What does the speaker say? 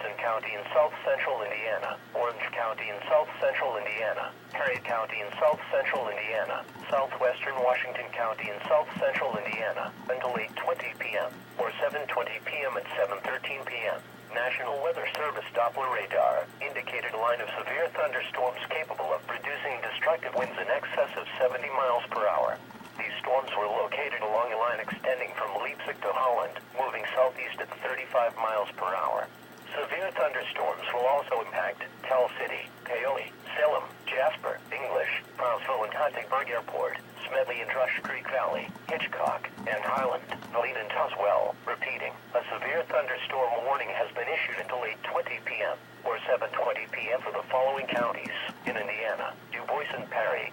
Jefferson County in south-central Indiana, Orange County in south-central Indiana, Harriet County in south-central Indiana, southwestern Washington County in south-central Indiana, until 8:20 p.m., or 7:20 p.m. at 7:13 p.m. National Weather Service Doppler radar indicated a line of severe thunderstorms capable of producing destructive winds in excess of 70 miles per hour. These storms were located along a line extending from Leipzig to Holland, moving southeast at 35 miles per hour. Severe thunderstorms will also impact Tell City, Paoli, Salem, Jasper, English, Brownsville and Huntingburg Airport, Smedley and Rush Creek Valley, Hitchcock, and Highland, Helene and Tazewell. Repeating, a severe thunderstorm warning has been issued until 8:20 p.m. or 7:20 p.m. for the following counties in Indiana: Du Bois and Perry,